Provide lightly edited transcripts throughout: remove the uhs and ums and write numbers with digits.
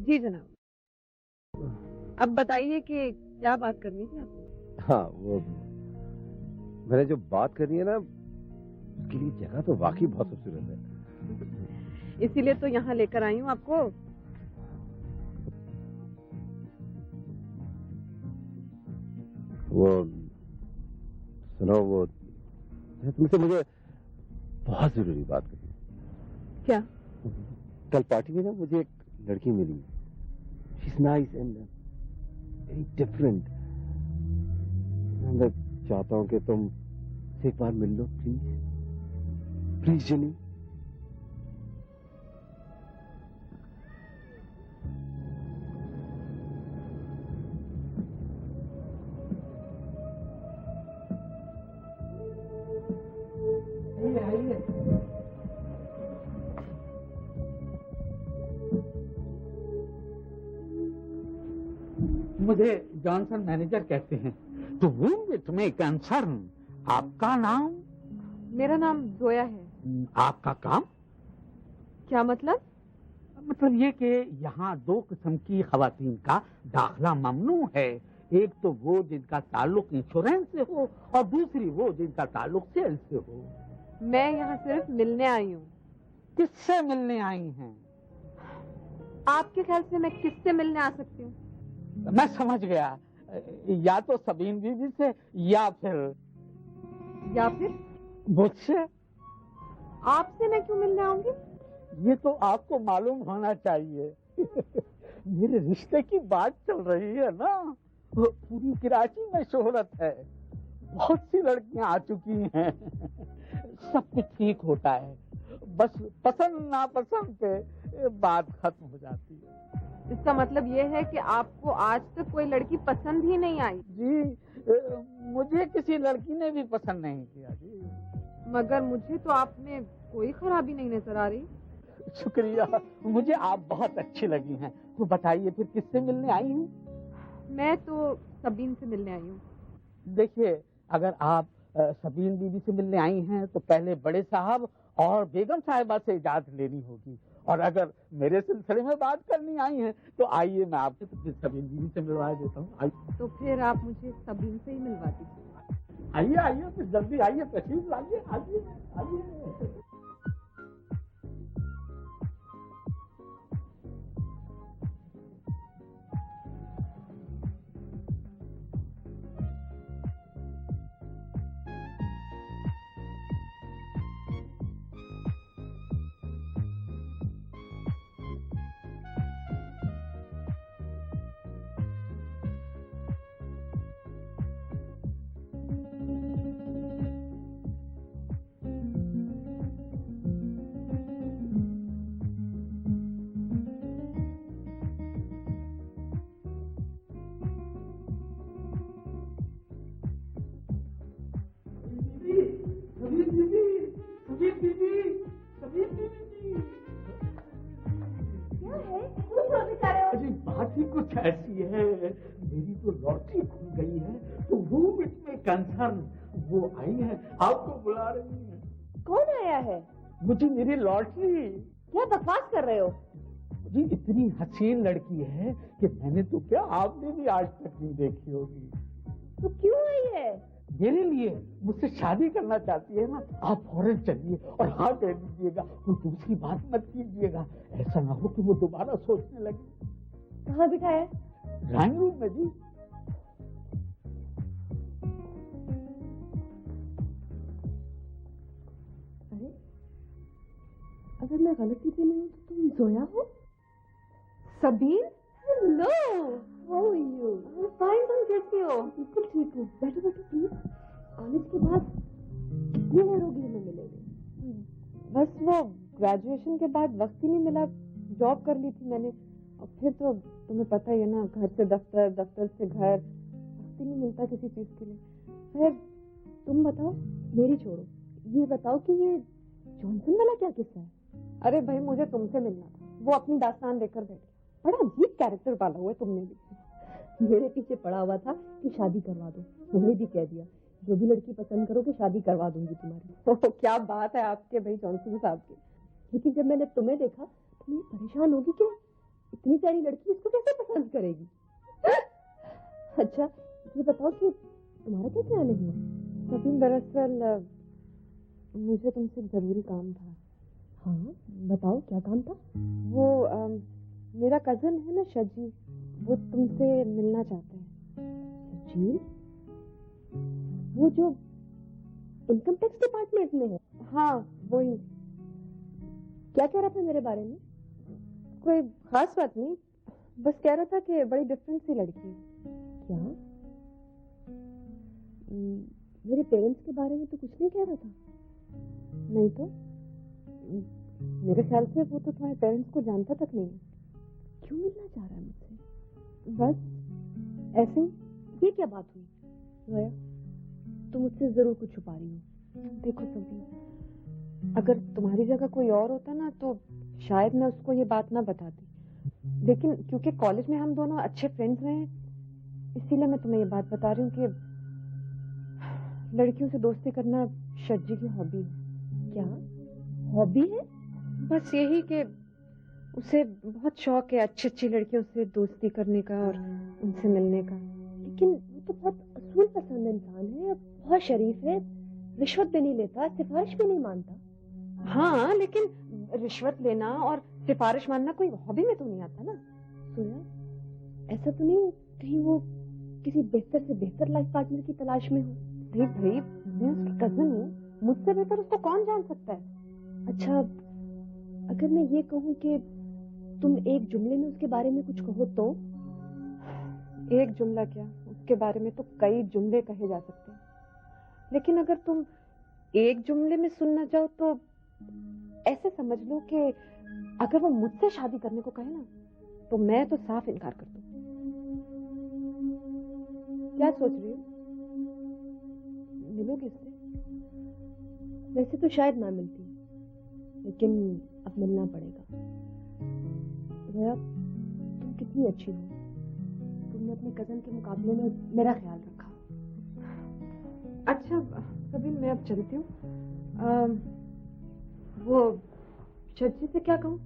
जी जनाब। अब बताइए कि क्या बात करनी थी आपको? हाँ, वो मैंने जो बात करनी है ना, उसके लिए जगह तो वाकई बहुत खूबसूरत है। इसीलिए तो यहाँ लेकर आई हूँ आपको। वो सुनो, वो तुमसे मुझे बहुत जरूरी बात करनी है। क्या? कल पार्टी में ना मुझे एक लड़की मिली। She is nice and very different. मैं चाहता हूँ कि तुम से एक बार मिल लो, प्लीज प्लीज जनी। मुझे जॉनसन मैनेजर कहते हैं। तो whom it may concern, आपका नाम? मेरा नाम जोया है। आपका काम? क्या मतलब? मतलब ये कि यहाँ दो किस्म की खवातीन का दाखिला ममनू है। एक तो वो जिनका ताल्लुक इंश्योरेंस से हो और दूसरी वो जिनका ताल्लुक सेल्स से हो। मैं यहाँ सिर्फ मिलने आई हूँ। किससे मिलने आई हैं? आपके ख्याल से मैं किससे मिलने आ सकती हूँ? मैं समझ गया, या तो सबीन बीबी से या फिर मुझसे। आपसे मैं क्यों मिलने आऊंगी? ये तो आपको मालूम होना चाहिए। मेरे रिश्ते की बात चल रही है ना, पूरी कराची में शोहरत है, बहुत सी लड़कियां आ चुकी हैं। सब कुछ ठीक होता है, बस पसंद नापसंद पे बात खत्म हो जाती है। इसका मतलब ये है कि आपको आज तक कोई लड़की पसंद ही नहीं आई? जी, मुझे किसी लड़की ने भी पसंद नहीं किया जी। मगर मुझे तो आप में कोई खराबी नहीं नजर आ रही। शुक्रिया, मुझे आप बहुत अच्छी लगी हैं। तो बताइए फिर किससे मिलने आई हैं? मैं तो सबीन से मिलने आई हूँ। देखिए, अगर आप सबीन बीबी से मिलने आई हैं तो पहले बड़े साहब और बेगम साहिबा से इजाजत लेनी होगी, और अगर मेरे सिलसिले में बात करनी आई हैं तो आइए मैं आपसे तो सबीन बीबी से मिलवा देता हूँ। तो फिर आप मुझे सबीन से ही मिलवा दीजिए। आइए आइए, फिर जल्दी आइए, तशरीफ लाइए, आइए आइए। बात ही कुछ ऐसी है, मेरी तो लॉटरी खुल गई है, तो वो इसमें कंसर्न वो आई है, आपको बुला रही है। कौन आया है? मुझे मेरी लॉटरी। क्या बकवास कर रहे हो? जी, इतनी हसीन लड़की है कि मैंने तो क्या, आपने भी आज तक नहीं देखी होगी। तो क्यों आई है? मेरे लिए, मुझसे शादी करना चाहती है ना। आप फौरन चलिए और हाँ कह दीजिएगा, कोई दूसरी बात मत कीजिएगा, ऐसा ना हो कि वो दोबारा सोचने लगे। कहाँ दिखाया है? ड्राइंग रूम में जी। अरे, अगर मैं गलती से नहीं हूँ तो तुम जोया हो? Sabeen? Hello, how are you? Fine, तुम कैसी हो? बिल्कुल ठीक हूँ। बैठो बैठो प्लीज। कॉलेज के बाद कितनी देर होगी हमें मिलेंगे? बस वो ग्रेजुएशन के बाद वक्त ही नहीं मिला, जॉब कर ली थी मैंने, और फिर तो तुम्हें पता ही है ना, घर से दफ्तर, दफ्तर से घर, वक्त ही नहीं मिलता किसी चीज के लिए। फिर तुम बताओ, मेरी छोड़ो, ये बताओ कि ये जॉनसन वाला क्या किस्सा है? अरे भाई, मुझे तुमसे मिलना था, वो अपनी दास्तान लेकर बैठ गया। बड़ा अजीब कैरेक्टर पाला हुआ है तुमने भी। मेरे पीछे पड़ा हुआ था कि शादी करवा दो, मैंने भी कह दिया जो भी लड़की पसंद करो कि शादी करवा दूंगी तुम्हारी। क्या बात है आपके भाई जॉनसन साहब की। लेकिन जब मैंने तुम्हें देखा तो मैं परेशान होगी कि इतनी प्यारी लड़की उसको कैसे पसंद करेगी? अच्छा ये बताओ कि तुम्हारा क्या ख्याल हुआ? सभी दरअसल मुझे तुमसे जरूरी काम था। हाँ बताओ क्या काम था? वो मेरा कजन है ना शजी, वो तुमसे मिलना चाहते हैं। जी वो जो इनकम टैक्स डिपार्टमेंट में है? हाँ वही। क्या कह रहा था मेरे बारे में? कोई खास बात नहीं, बस कह रहा था कि बड़ी डिफरेंट सी लड़की है। क्या? मेरे पेरेंट्स के बारे में तो कुछ नहीं कह रहा था। नहीं तो मेरे ख्याल से वो तो तुम्हारे पेरेंट्स को जानता तक नहीं। क्यों मिलना चाह रहा है मुझसे? बस ऐसे ही। ये क्या बात हुई जोया? तुम मुझसे जरूर कुछ छुपा रही हो। देखो सभी, अगर तुम्हारी जगह कोई और होता ना तो शायद मैं उसको ये बात ना बताती, लेकिन क्योंकि कॉलेज में हम दोनों अच्छे फ्रेंड्स रहे हैं इसीलिए मैं तुम्हें ये बात बता रही हूँ कि लड़कियों से दोस्ती करना शज्जी की हॉबी है। क्या हॉबी है? बस यही कि उसे बहुत शौक है अच्छी अच्छी लड़कियों से दोस्ती करने का और उनसे मिलने का। लेकिन वो तो बहुत असूल पसंद इंसान है, बहुत शरीफ है, रिश्वत भी नहीं लेता, सिफारिश भी नहीं मानता। हाँ लेकिन रिश्वत लेना और सिफारिश मानना कोई हॉबी में तो नहीं आता ना। सोया ऐसा तो नहीं कहीं वो किसी बेहतर से बेहतर लाइफ पार्टनर की तलाश में हो? नहीं भाई, मैं उसकी कजन हूँ, मुझसे बेहतर उसको कौन जान सकता है। अच्छा अगर मैं ये कहूँ कि तुम एक जुमले में उसके बारे में कुछ कहो तो? एक जुमला क्या, उसके बारे में तो कई जुमले कहे जा सकते हैं, लेकिन अगर तुम एक जुमले में सुनना चाहो तो ऐसे समझ लो कि अगर वो मुझसे शादी करने को कहे ना तो मैं तो साफ इनकार कर दूं। क्या सोच रही हो? मिलोगे इससे? वैसे तो शायद ना मिलती, लेकिन अब मिलना पड़ेगा। जोया तुम कितनी अच्छी हो, तुमने अपने कजन के मुकाबले में मेरा ख्याल रखा। अच्छा कभी मैं अब चलती हूँ। वो शज्जी से क्या कहूँ?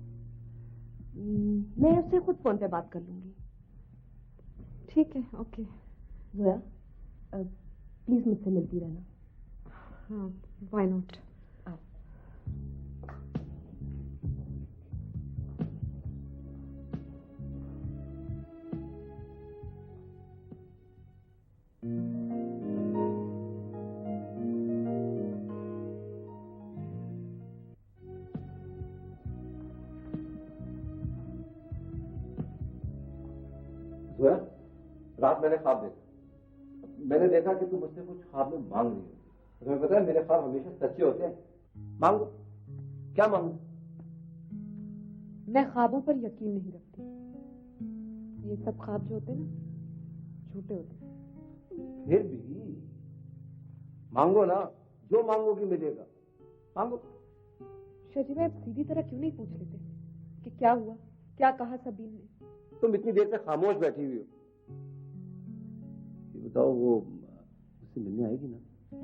मैं उससे खुद फोन पे बात कर लूंगी। ठीक है, ओके। जोया प्लीज मुझसे मिलती रहना। हाँ व्हाई नॉट। जोया, रात मैंने ख्वाब देखा। मैंने देखा कि तुम मुझसे कुछ ख्वाब में मांग रही हो। तुम्हें पता है मेरे ख्वाब हमेशा सच्चे होते हैं। मांगो, क्या मांगो? मैं ख्वाबों पर यकीन नहीं रखती। ये सब ख्वाब जो होते हैं ना झूठे होते हैं। फिर भी मांगो ना, जो मांगोगी मिलेगा। मांगो। शजी भाई सीधी तरह क्यों नहीं पूछ लेते कि क्या हुआ, क्या कहा सबीन ने? तुम इतनी देर से खामोश बैठी हुई हो। ये बताओ वो मुझसे मिलने आएगी ना?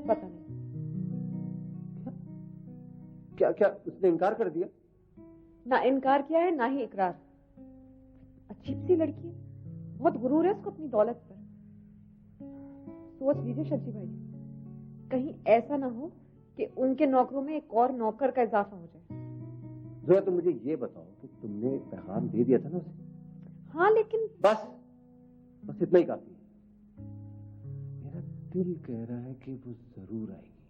पता नहीं। क्या क्या उसने इनकार कर दिया? ना इनकार किया है ना ही इकरार। अच्छी सी लड़की है, बहुत गुरूर है उसको अपनी दौलत पर। सोच लीजिए शजी भाई, कहीं ऐसा ना हो कि उनके नौकरों में एक और नौकर का इजाफा हो जाए। जोया तुम मुझे ये बताओ कि तुमने एक पैगाम दे दिया था ना उसे? हाँ लेकिन बस इतना ही काफी है। मेरा दिल कह रहा है कि वो जरूर आएगी।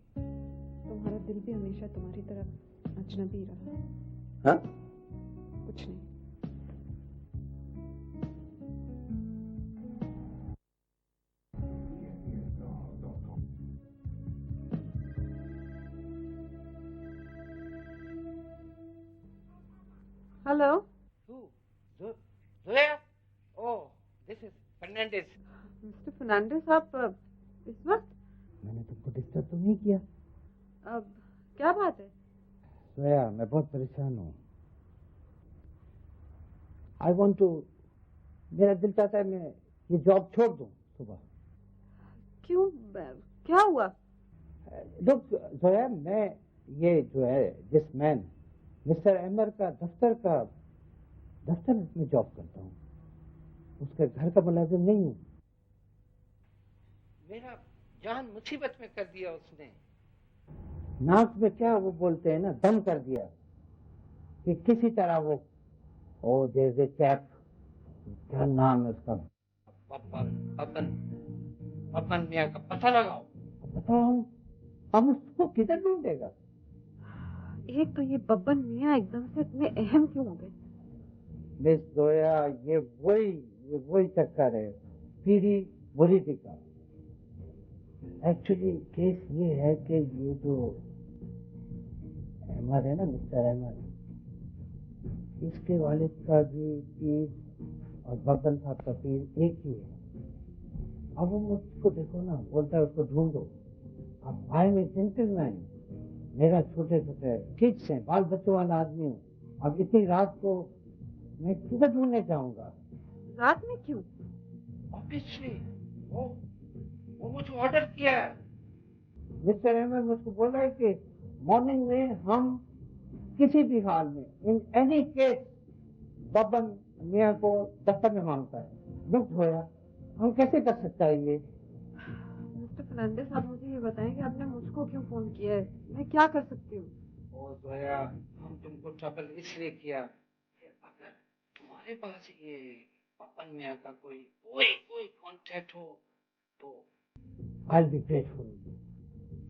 तुम्हारा दिल भी हमेशा तुम्हारी तरफ अजनबी रहा। हाँ? कुछ नहीं। Hello. Zoya? Oh, this is Fernandez. Mister Fernandez, आप इस वक्त? मैंने तुमको डिस्टर्ब तो नहीं किया? अब क्या बात है? जोया, मैं बहुत परेशान हूँ। I want to, मेरा दिल चाहता है मैं ये जॉब छोड़ दूँ सुबह। क्यों, क्या हुआ? लोग जोया, मैं ये जो है जिस मैन मिस्टर अहमर का दफ्तर का दफ्तर में जॉब करता हूँ, उसके घर का मुलाजिम नहीं हूँ। मेरा जान मुसीबत में कर दिया उसने। नाक में क्या वो बोलते हैं ना, दम कर दिया कि किसी तरह वो जैसे चैप, क्या नाम है उसका, पपन मियाँ का पता लगाओ। बताओ हम उसको किधर ढूंढेगा। एक तो ये बब्बन मियाँ एकदम से इतने अहम क्यों हो गए? मिस जोया, ये वही चक्कर है, पीढ़ी बुरी दिखा। एक्चुअली केस ये है कि ये जो अहमद है ना, मिस्टर अहमद, इसके वालिद का भी पीर और बब्बन साहब का पीर एक ही है। अब वो मुझको देखो ना, बोलता है उसको ढूंढो। अब भाई में जेंटलमैन, मेरा छोटे छोटे किड्स हैं, बाल बच्चों वाला आदमी हूँ। अब इतनी रात को मैं किधर ढूंढने जाऊंगा? रात में क्यों? ऑब्वियसली वो मुझे ऑर्डर किया है। मिस्टर अहमद मुझको बोल रहा है कि मॉर्निंग में हम किसी भी हाल में, इन एनी केस, बब्बन मियाँ को दफ्तर में मांगता है। दुख होया, हम कैसे कर सकता है ये? मिस्टर फर्नांडिस, आप मुझे ये बताएं कि आपने मुझको क्यों फोन किया है? मैं क्या कर सकती हूँ? ओ जोया, हम तुमको ट्रबल इसलिए किया कि अगर तुम्हारे पास ये पपन मियाँ का कोई कांटेक्ट हो तो आई बी ग्रेटफुल,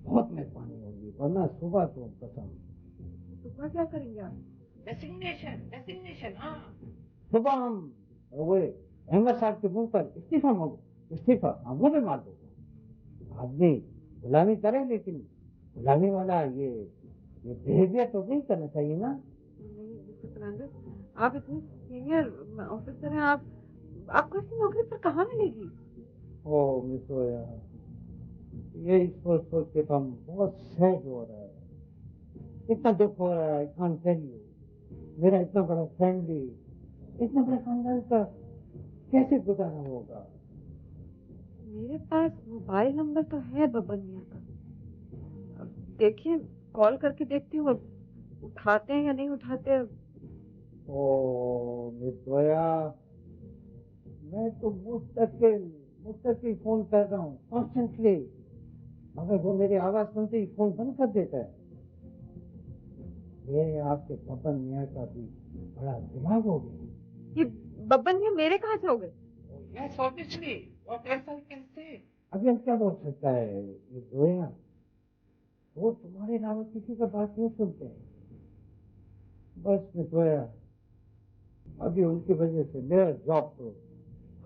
बहुत मेहरबानी होगी, वरना सुबह तो कसम। सुबह क्या करेंगे आप? डेसिग्नेशन। हाँ, सुबह हम वो अहमद साहब के मुंह पर इस्तीफा हम मुंह पे मार दो। आदमी गुलामी करे, लेकिन गुलामी वाला ये बिहेवियर तो नहीं करना चाहिए ना। नहीं मिस्टर फर्नांडिस, आप इतने सीनियर ऑफिसर हैं, आपको ऐसी नौकरी पर कहाँ मिलेगी? ओ मिस जोया, यही सोच सोच के तो हम बहुत सैड हो रहा है, इतना दुख हो रहा है। आई कांट टेल यू, मेरा इतना बड़ा फैमिली, इतना बड़ा खानदान का कैसे गुजारा होगा? मेरे पास मोबाइल नंबर तो है बब्बन मियाँ का, अब देखिए कॉल करके देखती हूँ, अब उठाते हैं या नहीं उठाते। ओ मिस जोया, मैं तो मुस्तकिल फोन कर रहा हूँ कॉन्स्टेंटली, मगर वो मेरी आवाज सुनते ही फोन बंद कर देता है। ये आपके बब्बन मियाँ का भी बड़ा दिमाग हो गया। ये बब्बन मियाँ मेरे कहाँ से हो गए? Yes obviously, what else I can say. अभी हम क्या बोल सकता है? ये जोया, वो तुम्हारे अलावा किसी का बात नहीं सुनते हैं। बस में जोया, अभी उनकी वजह से मेरा जॉब तो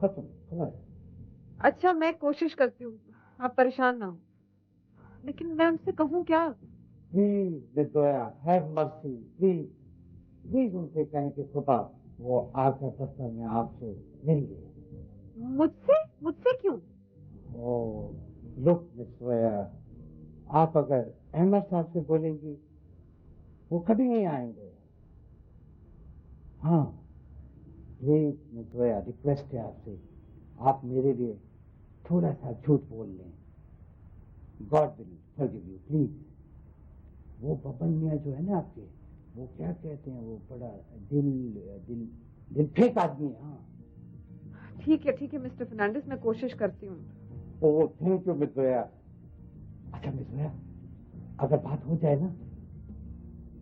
खत्म खलास। अच्छा, मैं कोशिश करती हूँ, आप परेशान ना हो, लेकिन मैं उनसे कहूँ क्या? Please Zoya, have mercy, please please उनसे कहें कि सुबह वो आकर दफ्तर में आपसे मिल गए। मुझसे क्यों? ओ लुक मिस जोया, आप अगर अहमद साहब से बोलेंगी वो कभी नहीं आएंगे। हाँ प्लीज मिस जोया, रिक्वेस्ट है आपसे, आप मेरे लिए थोड़ा सा झूठ बोल लें। God will forgive you please. वो बब्बन मियाँ जो है ना आपके, वो क्या कहते हैं, वो बड़ा दिल फेंक आदमी है। हाँ ठीक है मिस्टर फर्नांडिस, मैं कोशिश करती हूँ। ओ थैंक यू मिस जोया। अच्छा मिस जोया, अगर बात हो जाए ना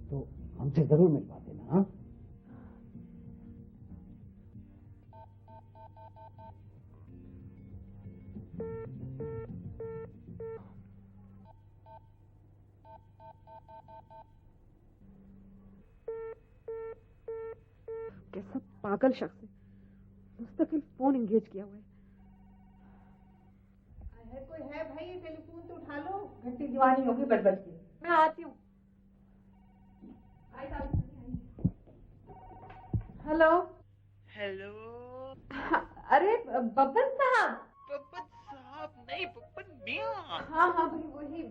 तो हमसे जरूर मिलवा देना। हाँ कैसा पागल शख्स है, मुस्तकिल फोन एंगेज किया हुआ है। कोई है भाई, टेलीफोन तो उठा लो, घंटी दीवानी होगी बड़बड़ की। मैं आती हूँ। हेलो हेलो, अरे बब्बन साहब। पपन साहब नहीं, पपन मियाँ। हाँ भाई वही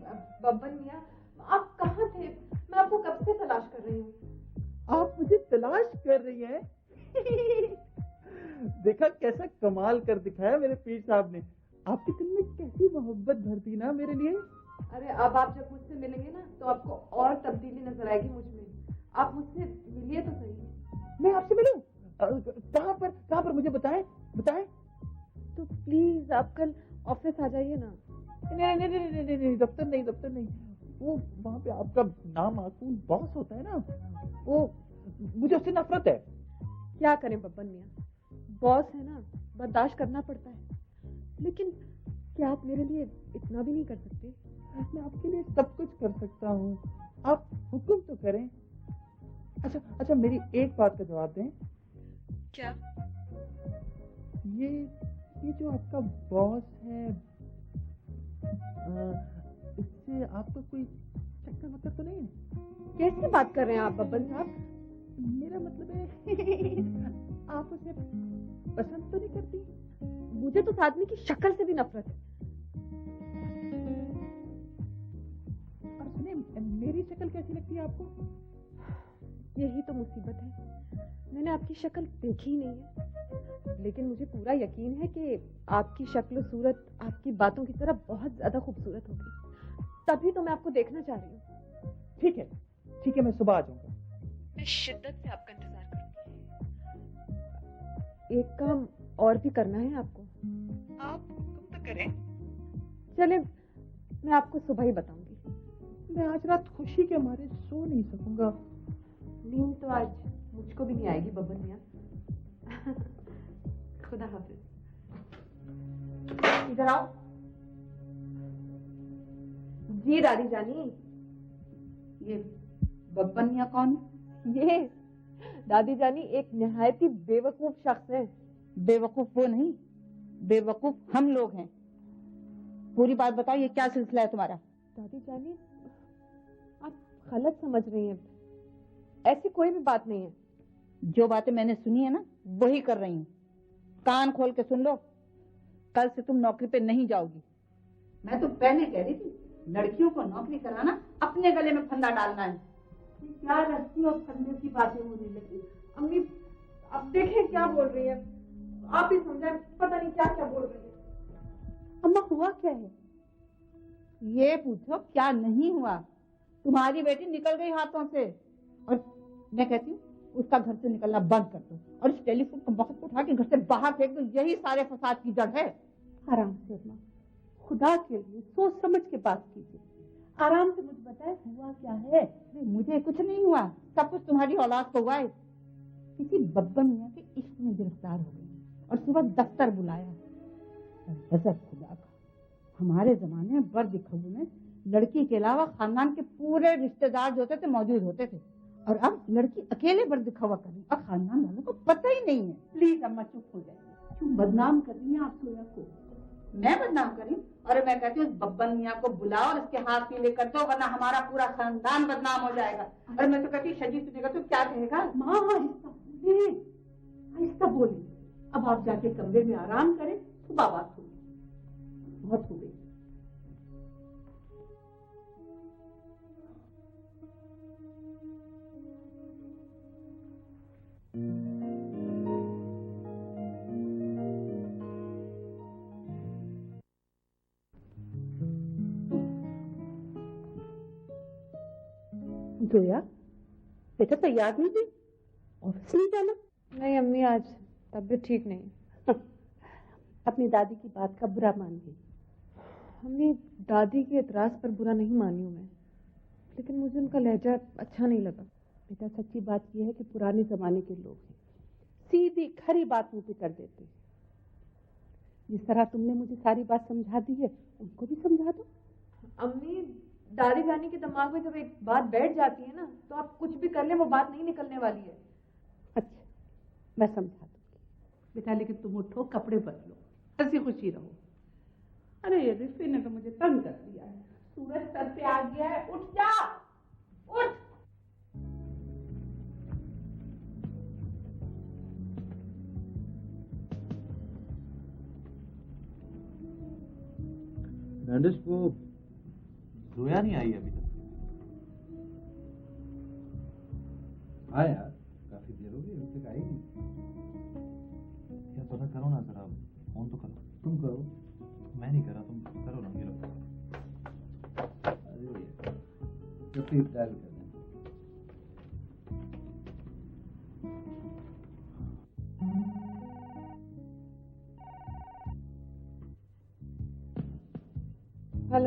बब्बन मियाँ, आप कहाँ थे? मैं आपको कब से तलाश कर रही हूँ। आप मुझे तलाश कर रही हैं? देखा कैसा कमाल कर दिखाया मेरे पीर साहब ने। आपके दिल में कैसी मोहब्बत भर दी ना मेरे लिए। अरे अब आप जब मुझसे मिलेंगे ना तो आपको और तब्दीली नजर आएगी मुझ में। आप मुझसे मिलिए तो सही। मैं आपसे मिलूं? कहाँ पर मुझे बताएं बताएं। तो प्लीज आप कल ऑफिस आ जाइए ना। नहीं, दफ्तर नहीं। वो वहाँ पे आपका नामाकूल बॉस होता है ना, वो मुझे उससे नफरत है। क्या करें बब्बन मियाँ, बॉस है ना, बर्दाश्त करना पड़ता है। लेकिन क्या आप मेरे लिए इतना भी नहीं कर सकते? मैं आपके लिए सब कुछ कर सकता हूँ, आप हुक्म तो करें। अच्छा मेरी एक बात का जवाब दें। क्या? ये जो आपका बॉस है, इससे आपको कोई चक्कर वक्कर तो नहीं है? कैसी बात कर रहे हैं आप बब्बन साहब? मेरा मतलब है आप उसे पसंद तो नहीं करती? मुझे तो उस आदमी की शक्ल से भी नफरत है। और सुनिए, मेरी शक्ल कैसी लगती है आपको? यही तो मुसीबत है, मैंने आपकी शक्ल देखी ही नहीं है, लेकिन मुझे पूरा यकीन है कि आपकी शक्ल सूरत आपकी बातों की तरह बहुत ज्यादा खूबसूरत होगी, तभी तो मैं आपको देखना चाह रही हूँ। ठीक है, मैं सुबह आ जाऊंगा। मैं शिद्दत से आपका इंतजार करूंगी। एक काम और भी करना है आपको। आप हुक्म तो करें। चले, मैं आपको सुबह ही बताऊंगी। मैं आज रात खुशी के मारे सो नहीं सकूंगा। नींद तो आज मुझको भी नहीं आएगी बब्बन मियाँ। खुदा हाफिज। इधर आओ। जी दादी जानी। ये बब्बन मियाँ कौन? ये दादी जानी एक निहायत ही बेवकूफ शख्स है। बेवकूफ वो नहीं, बेवकूफ हम लोग हैं। पूरी बात बताओ, ये क्या सिलसिला है तुम्हारा? दादी जानी आप गलत समझ रही हैं, ऐसी कोई भी बात नहीं है। जो बातें मैंने सुनी है ना, वही कर रही हूँ। कान खोल के सुन लो, कल से तुम नौकरी पे नहीं जाओगी। मैं तो पहले कह रही थी, लड़कियों को नौकरी कराना अपने गले में फंदा डालना है। क्या रस्सी और फंदे की बातें होने लगी। अम्मी अब देखें क्या बोल रही है, आप ही समझाएं, पता नहीं क्या क्या बोल रही है। अम्मा हुआ क्या है? ये पूछो क्या नहीं हुआ। तुम्हारी बेटी निकल गई हाथों से, और मैं कहती हूँ उसका घर से निकलना बंद कर दो, और इस टेलीफोन को बहुत उठा के घर से बाहर फेंक दो। यही सारे फसाद की जड़ है। आराम से अम्मा, खुदा के लिए सोच समझ के बात कीजिए। आराम से मुझे बताए हुआ क्या है। मुझे कुछ नहीं हुआ, सब कुछ तुम्हारी औलाद को हुआ है। किसी बब्बन मियाँ के इश्क में गिरफ्तार हो गई और सुबह दफ्तर बुलाया। गजब खुदा का, हमारे जमाने में बर दिखाऊ में लड़की के अलावा खानदान के पूरे रिश्तेदार जो होते थे मौजूद होते थे, और अब लड़की अकेले बर दिखावा कर रही और खानदान वालों को पता ही नहीं है। प्लीज अम्मा चुप हो जाइए, क्यों बदनाम कर रही हैं आप सोया को? मैं बदनाम करी? और मैं कहती हूँ बब्बन मियाँ को बुलाओ और इसके हाथ पीले कर दो, वरना हमारा पूरा खानदान बदनाम हो जाएगा। और मैं तो कहती हूँ शजी सुनेगा तो क्या कहेगा? माँ आहिस्ता बोली। अब आप जाके कमरे में आराम करें, सुबह बात होगी। बहुत हो गई। जोया बेटा तैयार नहीं थी, ऑफिस नहीं जाना? नहीं अम्मी, आज तबीयत ठीक नहीं। अपनी दादी की बात का बुरा मान गई। अम्मी दादी के एतराज पर बुरा नहीं मानी हूँ मैं, लेकिन मुझे उनका लहजा अच्छा नहीं लगा। बेटा सच्ची बात यह है कि पुराने जमाने के लोग हैं, सीधी खरी बात मुंह पे कर देते हैं। जिस तरह तुमने मुझे सारी बात समझा दी है, उनको भी समझा दो। अम्मी दादी जानी के दिमाग में जब एक बात बैठ जाती है ना, तो आप कुछ भी कर लें वो बात नहीं निकलने वाली है। अच्छा मैं समझा दूंगी बेटा, लेकिन तुम उठो, कपड़े बदलो, हंसी खुशी रहो। अरे ये रिश्ते ने तो मुझे तंग कर दिया है। सूरज सर पे आ गया है, उठ जा, उठ। नंदिश, वो जोया नहीं आई अभी तक। हाँ यार, काफी देर हो गई, अभी तक आई नहीं। क्या पता करो ना जरा, फोन तो करो। तुम करो। मैं नहीं कर रहा, तुम करो ना। ये लो। अरे तो फिर डायल कर दें।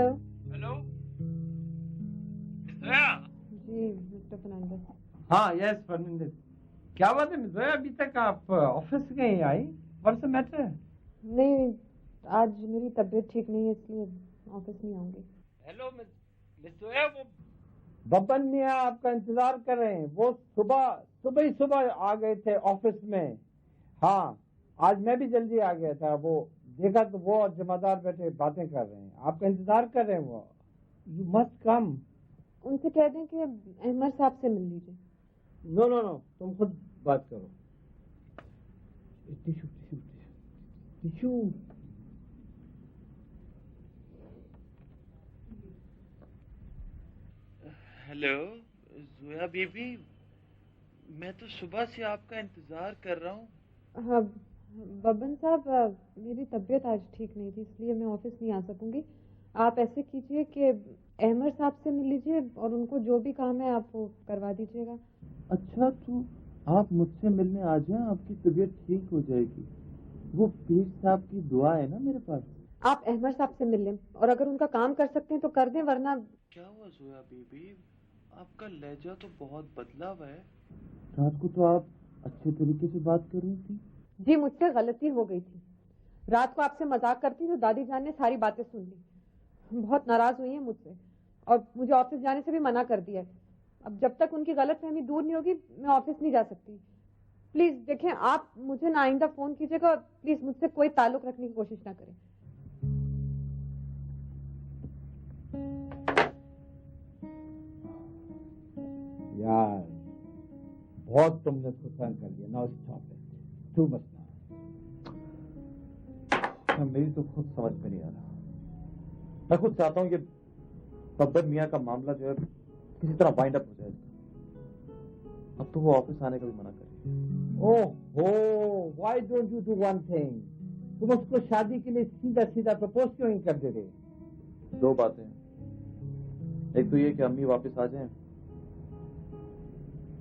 हेलो। हेलो जी मिस्टर फर्नांडिस। हाँ यस फर्नांडिस। क्या बात है मिस, अभी तक आप ऑफिस गए आई? What's the matter? नहीं, आज मेरी तबीयत ठीक नहीं है इसलिए ऑफिस नहीं आऊंगी। हेलो मिस जोया, वो बब्बन मियाँ आपका इंतजार कर रहे हैं। वो सुबह आ गए थे ऑफिस में। हाँ आज मैं भी जल्दी आ गया था। वो देखा तो वो और जमादार बैठे बातें कर रहे हैं, आपका इंतजार कर रहे हैं वो। You must come. उनसे कह दें कि अहमद साहब से मिल लीजिए। नो तुम खुद बात करो। टिश्यू। हेलो जोया बीबी, मैं तो सुबह से आपका इंतजार कर रहा हूँ। हाँ बब्बन साहब, मेरी तबीयत आज ठीक नहीं थी इसलिए मैं ऑफिस नहीं आ सकूंगी। आप ऐसे कीजिए कि अहमद साहब से मिल लीजिए और उनको जो भी काम है आप वो करवा दीजिएगा। अच्छा तो आप मुझसे मिलने आ जाएं, आपकी तबीयत ठीक हो जाएगी। वो पीर साहब की दुआ है ना मेरे पास। आप अहमद साहब से मिल लें और अगर उनका काम कर सकते हैं तो कर दें, वरना। क्या हुआ जोया बीबी, आपका लहजा तो बहुत बदला हुआ है। रात को तो आप अच्छे तरीके से बात कर रही थी। जी मुझसे गलती हो गई थी। रात को आपसे मजाक करती तो दादी जान ने सारी बातें सुन ली। बहुत नाराज हुई है मुझसे और मुझे ऑफिस जाने से भी मना कर दिया है। अब जब तक उनकी गलतफहमी दूर नहीं होगी मैं ऑफिस नहीं जा सकती। प्लीज देखें, आप मुझे ना आइंदा फोन कीजिएगा और प्लीज मुझसे कोई ताल्लुक रखने की कोशिश ना करें। यार बहुत तुमने सुसान कर दिया। Now stop it, too much now. मेरी तो खुद समझ में नहीं आ रहा। मैं खुद चाहता हूँ कि बब्बर मियाँ का मामला जो है किसी तरह वाइंड अप हो जाए। अब तो वो ऑफिस आने का भी मना करे। Oh why don't you do one thing? तुम उसको शादी के लिए सीधा सीधा प्रपोज क्यों नहीं कर देते? दो बातें, एक तो ये कि अम्मी वापस आ जाएं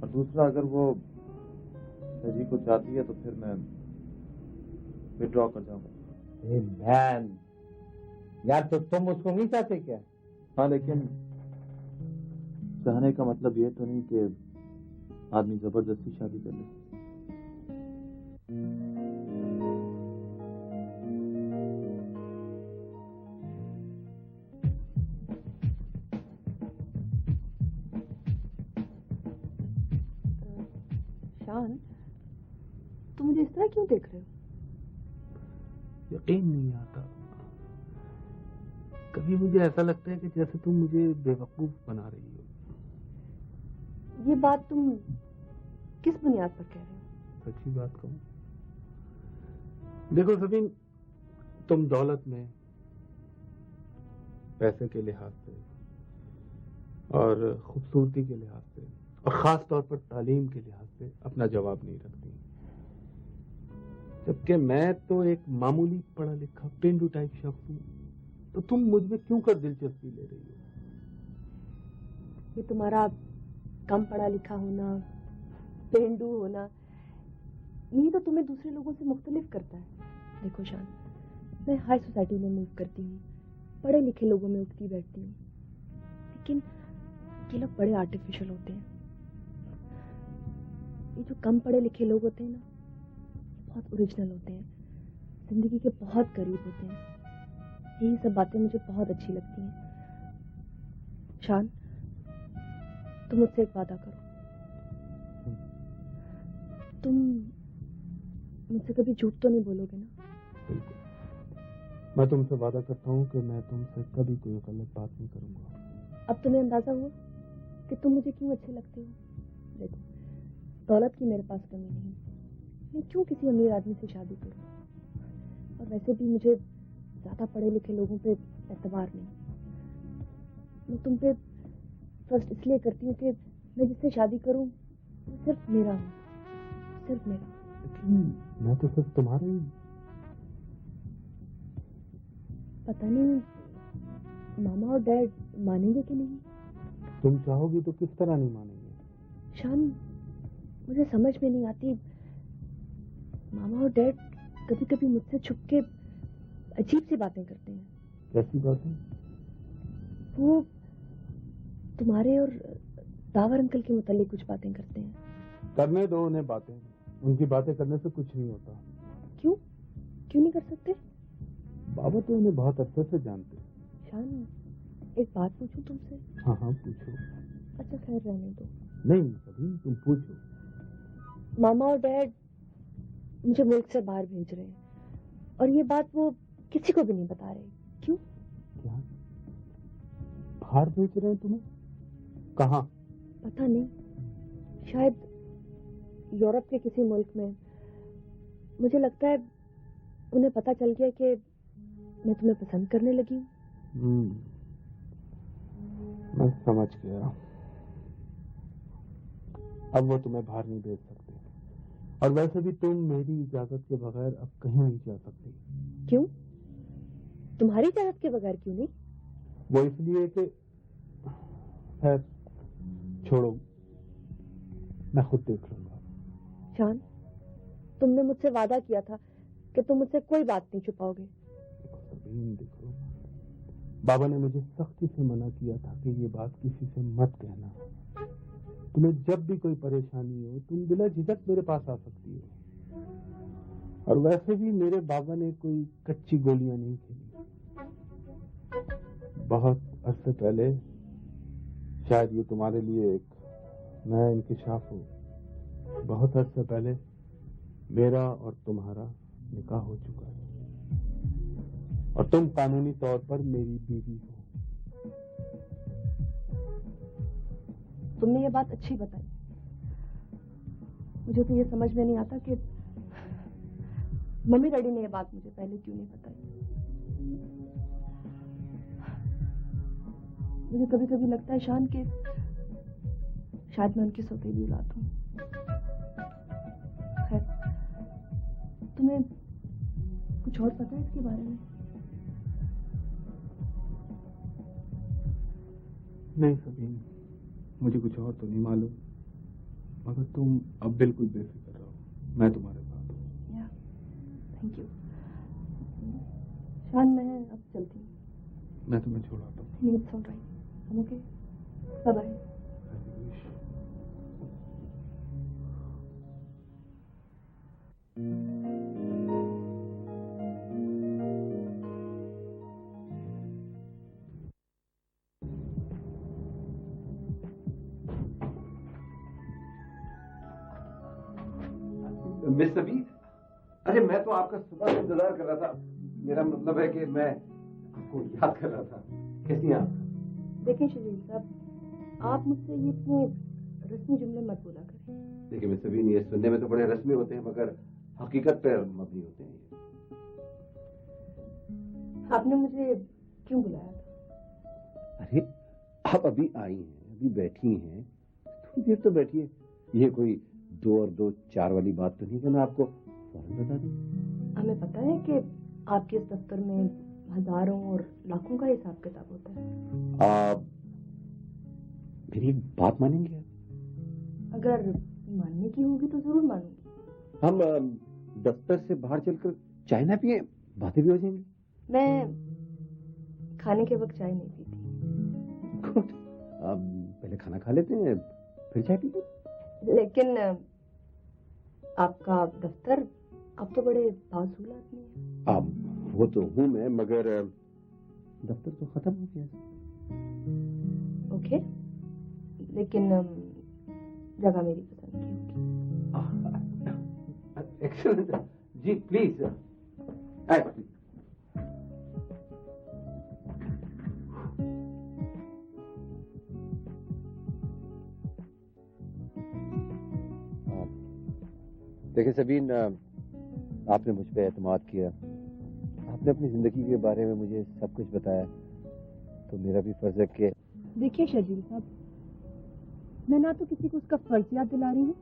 और दूसरा अगर वो सजी को चाहती है तो फिर मैं विड्रॉ कर जाऊंगा। यार तो तुम उसको नहीं चाहते क्या? हाँ लेकिन चाहने का मतलब ये तो नहीं कि आदमी जबरदस्ती शादी कर ले। शान, तुम मुझे इस तरह क्यों देख रहे हो? यकीन नहीं आता। कभी मुझे ऐसा लगता है कि जैसे तुम मुझे बेवकूफ बना रही हो। ये बात तुम किस बुनियाद पर कह रहे हो? सच्ची बात कहूं, देखो सबीन, तुम दौलत में, पैसे के लिहाज से और खूबसूरती के लिहाज से और खास तौर पर तालीम के लिहाज से अपना जवाब नहीं रखती, जबकि मैं तो एक मामूली पढ़ा लिखा पेंडू टाइप शख्स हूं। तो तुम मुझ में क्यों कर दिलचस्पी ले रही हो? ये तुम्हारा कम पढ़ा लिखा होना, पेंडू होना, यही तो तुम्हें दूसरे लोगों से मुख्तलिफ करता है। देखो शान, मैं हाई सोसाइटी में मूव करती हूँ, पढ़े लिखे लोगों में उठती बैठती हूँ, लेकिन ये लोग बड़े आर्टिफिशियल होते हैं। ये जो कम पढ़े लिखे लोग होते हैं ना, बहुत ओरिजिनल होते हैं, जिंदगी के बहुत करीब होते हैं। यही सब बातें मुझे बहुत अच्छी लगती हैं। शान, तुम मुझसे एक वादा करो। तुम मुझसे कभी झूठ तो नहीं बोलोगे ना? बिल्कुल, मैं तुमसे वादा करता हूँ कि मैं तुमसे कभी कोई गलत बात नहीं करूंगा। अब तुम्हें अंदाजा हुआ कि तुम मुझे क्यों अच्छे लगते हो? देखो, दौलत की मेरे पास कमी नहीं, मैं क्यों किसी अमीर आदमी से शादी करूं? और वैसे भी मुझे ज्यादा पढ़े लिखे लोगों पे एतबार नहीं। मैं तुम पे ट्रस्ट इसलिए करती हूँ कि मैं जिससे शादी करूं वो सिर्फ मेरा हो, सिर्फ मेरा। लेकिन मैं तो सिर्फ तुम्हारा ही। पता नहीं मामा और डैड मानेंगे कि नहीं। तुम चाहोगी तो किस तरह नहीं मानेंगे? शान, मुझे समझ में नहीं आती, मामा और डैड कभी कभी मुझसे छुप के अजीब सी बातें करते हैं। कैसी बातें? वो तुम्हारे और दावर अंकल के मुतालिक कुछ बातें करते हैं। करने दो उन्हें बातें, उनकी बातें करने से कुछ नहीं होता। क्यों क्यों नहीं कर सकते? बाबा तो उन्हें बहुत अच्छे से जानते हैं। शान, एक बात पूछूं तुमसे? हाँ हाँ पूछो। अच्छा खैर रहने दो। नहीं सभी तुम पूछो। मामा और डैड मुझे मुल्क से बाहर भेज रहे हैं और ये बात वो किसी को भी नहीं बता रहे। क्यों? क्या बाहर भेज रहे हैं तुम्हें? कहाँ? पता नहीं, शायद यूरोप के किसी मुल्क में। मुझे लगता है उन्हें पता चल गया कि मैं तुम्हें पसंद करने लगी हूँ। मैं समझ गया। अब वो तुम्हें बाहर नहीं भेज सकते और वैसे भी तुम मेरी इजाजत के बगैर अब कहीं नहीं जा सकती। क्यों? तुम्हारी इजाजत के बगैर क्यों नहीं? वो इसलिए कि खैर छोड़ो, मैं खुद देख लूंगा। शान, तुमने मुझसे वादा किया था कि तुम मुझसे कोई बात नहीं छुपाओगे। देखो, बाबा ने मुझे सख्ती से मना किया था कि ये बात किसी से मत कहना। तुम्हें जब भी कोई परेशानी हो तुम बिना झिझक मेरे पास आ सकती हो। और वैसे भी मेरे बाबा ने कोई कच्ची गोलियां नहीं खेली। बहुत अरसे पहले, शायद ये तुम्हारे लिए एक नया इंकिशाफ हो, बहुत अरसे पहले मेरा और तुम्हारा निकाह हो चुका है और तुम कानूनी तौर पर मेरी बीवी हो। तुमने ये बात अच्छी बताई। मुझे तो ये समझ में नहीं आता कि मम्मी डैडी ने ये बात मुझे पहले क्यों नहीं बताई। मुझे कभी कभी लगता है शान के शायद मैं उनकी सौतेली औलाद हूँ। खैर, तुम्हें कुछ और पता है इसके बारे में? नहीं सबीन, मुझे कुछ और तो नहीं मालूम, मगर तुम अब बिल्कुल बेफिक्र रहो, मैं तुम्हारे साथ हूँ। थैंक यू शान, मैं अब चलती हूँ। मैं तुम्हें छोड़ाता हूँ। It's alright, I'm okay. Bye bye. Miss Sabir, अरे मैं तो आपका सुबह से इंतजार कर रहा था। मेरा मतलब है कि मैं आपको याद कर रहा था। कैसी हैं आप? देखिए शजील साहब, आप मुझसे ये इतने रस्मी जुमले मत बोला करें। देखिए मिस सबीर, ये सुनने में तो बड़े रस्मी होते हैं मगर हकीकत पर मबनी होते हैं। आपने मुझे क्यों बुलाया था? अरे आप अभी आई हैं, अभी बैठी हैं, थोड़ी देर तो बैठिए। ये कोई 2 और 2 4 वाली बात तो नहीं कि मैं आपको फौरन बता दूं। हमें पता है कि आपके इस दफ्तर में हजारों और लाखों का हिसाब किताब होता है। आप मेरी एक बात मानेंगे? अगर मानने की होगी तो जरूर मानूंगी। हम दफ्तर से बाहर चलकर चाय ना पिए, बातें भी हो जाएंगी। मैं खाने के वक्त चाय नहीं पीती। गुड, अब पहले खाना खा लेते हैं फिर चाय पीते। लेकिन आपका दफ्तर, आप तो बड़े बासूल आदमी हैं। अब वो तो हूँ मैं, मगर दफ्तर तो खत्म हो गया। ओके, लेकिन जगह मेरी पसंद की होगी। एक्सीलेंट जी, प्लीज प्लीज। देखिए सबीन, आपने मुझ पे एतमाद किया, आपने अपनी जिंदगी के बारे में मुझे सब कुछ बताया, तो मेरा भी फर्ज है कि। देखिए शजील साहब, मैं ना तो किसी को उसका फर्ज याद दिला रही हूँ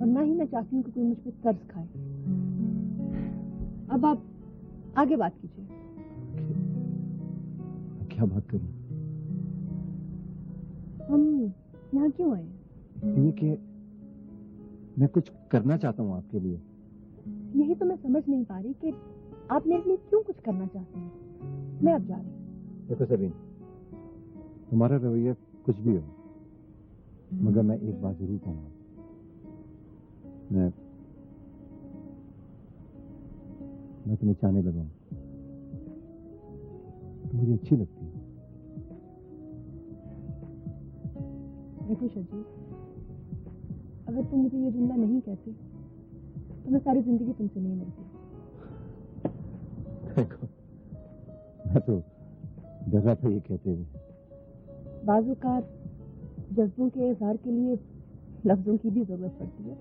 और ना ही मैं चाहती हूँ कि कोई मुझ पर तरस खाए। अब आप आगे बात कीजिए। क्या बात करूं? हम यहाँ क्यों आए? ये कि मैं कुछ करना चाहता हूँ आपके लिए। यही तो मैं समझ नहीं पा रही कि आप मेरे लिए क्यों कुछ करना चाहते हैं। मैं अब जा रही हूँ। देखो सबीन, तुम्हारा रवैया कुछ भी हो, मगर मैं एक बात जरूर कहूंगा, मैं तुम्हें चाहने लगा हूं। तुम मुझे अच्छी लगती है। देखो शर्जील, अगर तुम मुझे ये जुमला नहीं कहते तो मैं सारी जिंदगी तुमसे नहीं मिलती। देखो, मैं तो डर रहा था ये कहते हुए। बाज़-औक़ात जज्बों के इज़हार के लिए लफ्जों की भी जरूरत पड़ती है।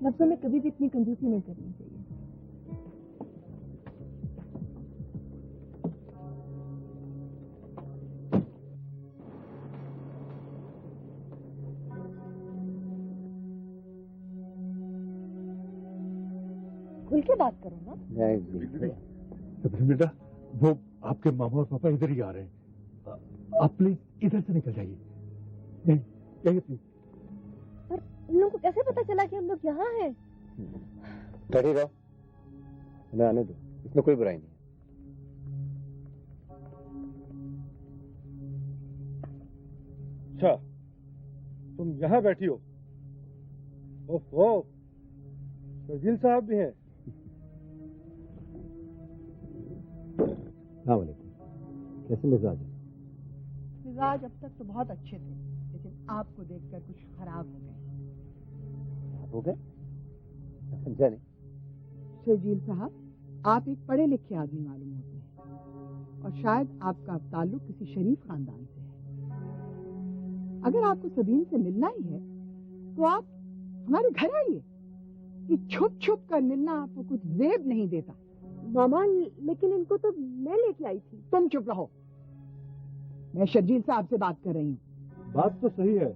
लफ्जों में कभी भी इतनी कंजूसी नहीं करनी चाहिए। खुल के बात करो ना। बेटा, वो आपके मामा और पापा इधर ही आ रहे हैं। आप प्लीज इधर से निकल जाइए। नहीं, जाइए प्लीज। पर इन लोगों को कैसे पता चला कि हम लोग यहाँ हैं? खड़े रहो, हमें आने दो, इसमें कोई बुराई नहीं। अच्छा, तुम यहाँ बैठी हो? ओहो, शर्जील साहब भी हैं। वालेकुम, कैसे मिजाज है? मिजाज अब तक तो बहुत अच्छे थे, लेकिन आपको देखकर कुछ खराब हो गए। हो गए? समझा नहीं। शर्जील साहब, आप एक पढ़े लिखे आदमी मालूम होते हैं और शायद आपका ताल्लुक किसी शरीफ खानदान से है। अगर आपको सबीन से मिलना ही है तो आप हमारे घर आइए। ये छुप छुप कर मिलना आपको कुछ जेब नहीं देता। मामा, लेकिन इनको तो मैं लेके आई थी। तुम चुप रहो, मैं शर्जील साहब से बात कर रही हूँ। बात तो सही है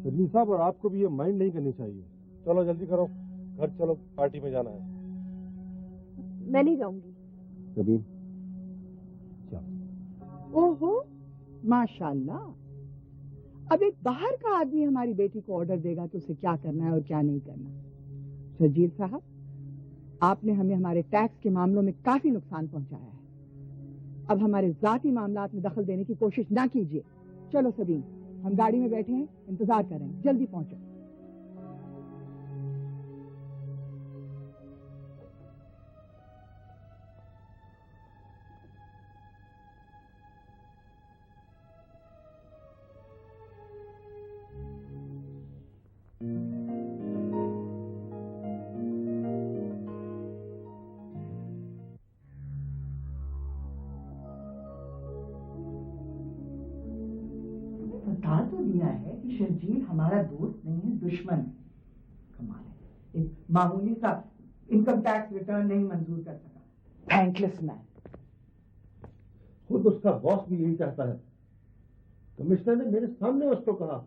शर्जील साहब, और आपको भी ये माइंड नहीं करनी चाहिए। चलो जल्दी करो, घर चलो, पार्टी में जाना है। मैं नहीं जाऊंगी। सबीन, जाओ। ओहो, माशाल्लाह। अब एक बाहर का आदमी हमारी बेटी को ऑर्डर देगा तो उसे क्या करना है और क्या नहीं करना। शर्जील साहब, आपने हमें हमारे टैक्स के मामलों में काफी नुकसान पहुंचाया है। अब हमारे जाती मामलात में दखल देने की कोशिश ना कीजिए। चलो सबीन, हम गाड़ी में बैठे हैं, इंतजार कर रहे हैं, जल्दी पहुंचो। बता तो दिया है कि शर्जील हमारा दोस्त नहीं है, दुश्मन है। कमाल है, एक मामूली सा इनकम टैक्स रिटर्न नहीं मंजूर कर सका। Thankless man. खुद उसका बॉस भी यही चाहता है। कमिश्नर ने मेरे सामने उसको कहा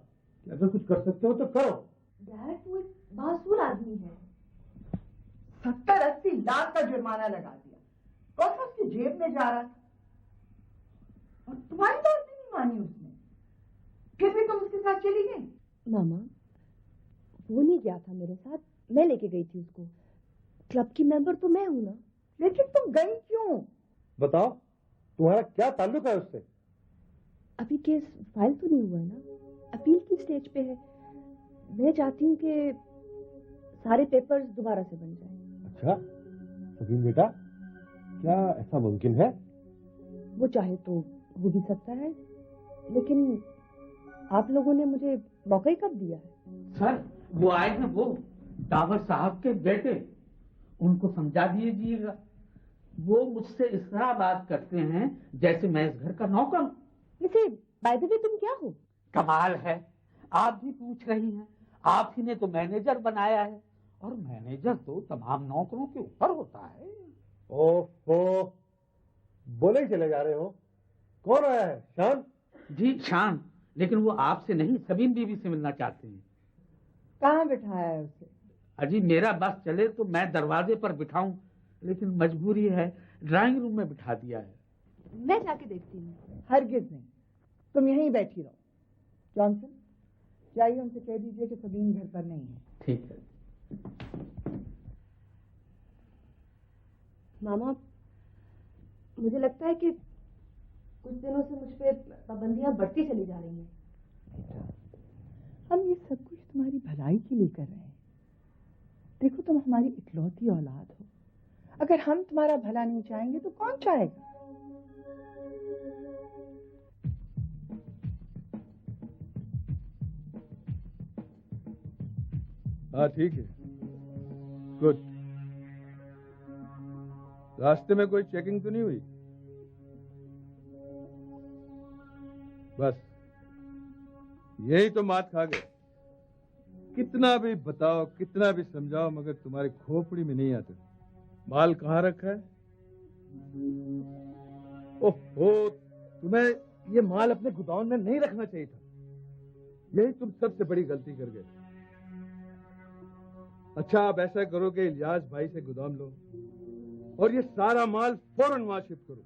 कि अगर कुछ कर सकते हो तो करो। डैड, वो एक मासूर आदमी है। 70-80 लाख का जुर्माना लगा दिया, कौन सा उसकी जेब में जा रहा था, और तुम्हारी बात भी नहीं मानी उसने। फिर भी तुम उसके साथ चली गई। मामा, वो नहीं गया था मेरे साथ, मैं लेके गई थी उसको। क्लब की मेंबर तो मैं हूं ना। लेकिन तुम गई क्यों? बताओ, तुम्हारा क्या ताल्लुक है उससे? अभी केस फाइल तो नहीं हुआ है ना, अपील की स्टेज पे है। मैं चाहती हूँ कि सारे पेपर्स दोबारा से बन जाएं। अच्छा, सबीन बेटा, क्या ऐसा मुमकिन है? वो चाहे तो हो भी सकता है, लेकिन आप लोगों ने मुझे मौका ही कब दिया है? सर, वो आए हैं, वो डावर साहब के बेटे, उनको समझा दीजिएगा। वो मुझसे इस तरह बात करते हैं जैसे मैं इस घर का नौकर हूं। वैसे बाय द वे तुम क्या हो? कमाल है, आप भी पूछ रही हैं। आप ही ने तो मैनेजर बनाया है, और मैनेजर तो तमाम नौकरों के ऊपर होता है। ओहो, बोले ही चले जा रहे हो। कौन आया है? शान? जी शान, लेकिन वो आपसे नहीं, सबीन बीवी से मिलना चाहते हैं। कहाँ बिठाया है उसे? अजी, मेरा बस चले तो मैं दरवाजे पर बिठाऊं, लेकिन मजबूरी है, ड्राइंग रूम में बिठा दिया है। मैं जाके देखती हूँ। हरगिज नहीं, तुम यहीं बैठी रहो। जॉनसन, जाइए उनसे कह दीजिए कि सबीन घर पर नहीं है। ठीक है। मामा, मुझे लगता है कि कुछ दिनों से मुझ पे पाबंदियां बढ़ती चली जा रही हैं। हम ये सब कुछ तुम्हारी भलाई के लिए कर रहे हैं। देखो, तुम हमारी इकलौती औलाद हो। अगर हम तुम्हारा भला नहीं चाहेंगे तो कौन चाहेगा? हाँ ठीक है, गुड। रास्ते में कोई चेकिंग तो नहीं हुई? बस यही तो मात खा गए। कितना भी बताओ, कितना भी समझाओ, मगर तुम्हारी खोपड़ी में नहीं आते। माल कहाँ रखा है? ओहो, तुम्हें ये माल अपने गोदाम में नहीं रखना चाहिए था। यही तुम सबसे बड़ी गलती कर गए। अच्छा, आप ऐसा करो कि इलियास भाई से गोदाम लो और ये सारा माल फौरन वहां शिफ्ट करो।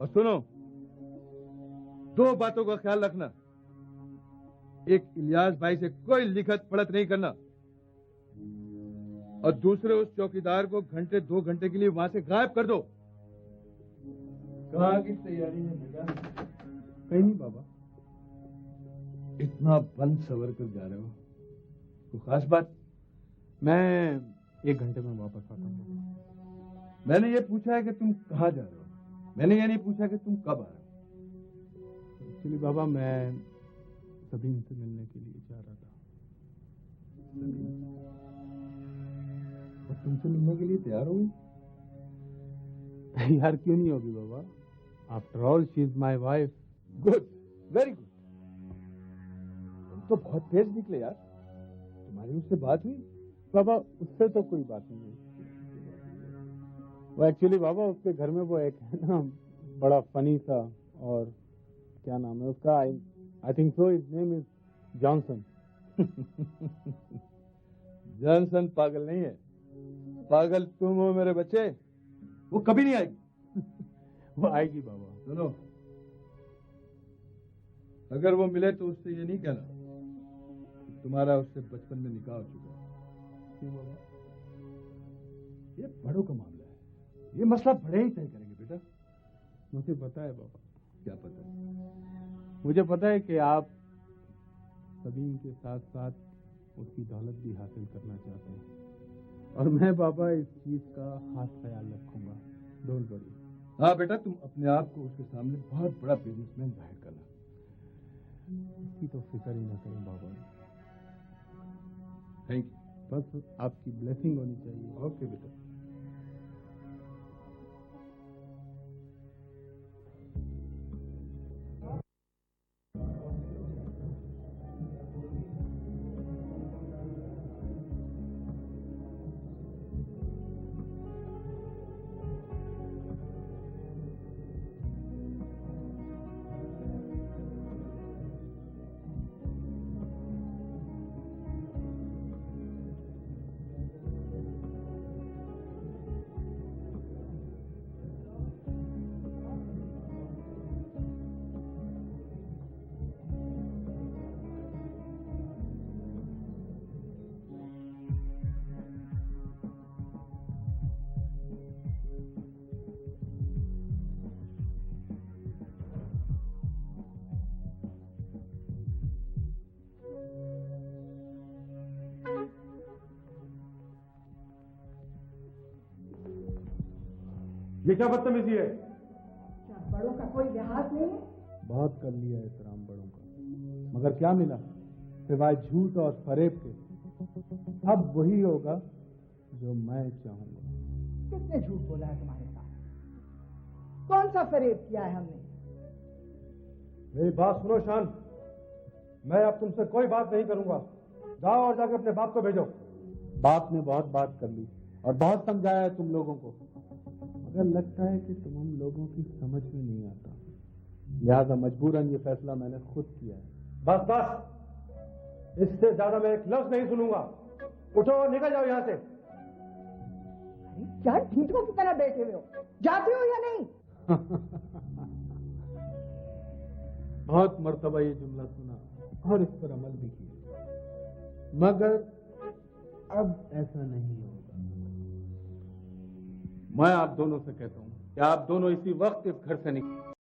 और सुनो, 2 बातों का ख्याल रखना। एक, इलियास भाई से कोई लिखत पढ़त नहीं करना, और दूसरे, उस चौकीदार को 2 घंटे के लिए वहां से गायब कर दो। कहाँ की तैयारी है बेटा? कहीं नहीं बाबा। इतना बंद सवर कर जा रहे हो, कोई खास बात? मैं 1 घंटे में वापस आता हूँ। मैंने ये पूछा है कि तुम कहाँ जा रहे हो, मैंने ये नहीं पूछा कि तुम कब आ रहे हो। एक्चुअली बाबा, मैं सबीन से मिलने के लिए जा रहा था। और तुमसे मिलने के लिए तैयार हो गई? तैयार क्यों नहीं होगी बाबा? After all she is my wife. Good, very good. तुम तो बहुत तेज निकले यार। तुम्हारी उससे बात हुई? बाबा, उससे तो कोई बात नहीं हुई। वो एक्चुअली बाबा, उसके घर में वो एक है ना, बड़ा फनी सा, और क्या नाम है उसका, I think so his name is Johnson. Johnson पागल नहीं है, पागल तुम हो मेरे बच्चे। वो कभी नहीं आएगी। वो आएगी बाबा। सुनो, अगर वो मिले तो उससे ये नहीं कहना कि तुम्हारा उससे बचपन में निकाह हो चुका है। क्यों बाबा? ये बड़ों का मामला है, ये मसला बड़े ही तय करेंगे बेटा। मुझे पता है बाबा। क्या पता है? मुझे पता है कि आप सबीन के साथ साथ उसकी दौलत भी हासिल करना चाहते हैं, और मैं बाबा इस चीज का खास ख्याल रखूंगा। Don't worry. हाँ बेटा, तुम अपने आप को उसके सामने बहुत बड़ा बिजनेसमैन जाहिर करना। इसकी तो फिक्र ही ना करें बाबा। Thank you. बस आपकी ब्लेसिंग होनी चाहिए। ओके बेटा। ये क्या बदतमीजी है? क्या बड़ों का कोई लिहाज नहीं है? बहुत कर लिया एहतराम बड़ों का, मगर क्या मिला सिवाय झूठ और फरेब के? अब वही होगा जो मैं चाहूंगा। किसने झूठ बोला है तुम्हारे साथ? कौन सा फरेब किया है हमने? मेरी बात सुनो शान, मैं अब तुमसे कोई बात नहीं करूंगा। जाओ और जाकर अपने बाप को भेजो। बाप ने बहुत बात कर ली और बहुत समझाया है तुम लोगों को, मगर लगता है कि तुम हम लोगों की समझ में नहीं आता। लिहाजा मजबूरन ये फैसला मैंने खुद किया है। बस बस, इससे ज्यादा मैं एक लफ्ज नहीं सुनूंगा। उठो और निकल जाओ यहाँ से। क्या ढीठों की तरह बैठे हुए हो? जाते हो या नहीं? बहुत मर्तबा ये जुमला सुना और इस पर अमल भी किया, मगर अब ऐसा नहीं होगा। मैं आप दोनों से कहता हूं कि आप दोनों इसी वक्त इस घर से निकलें।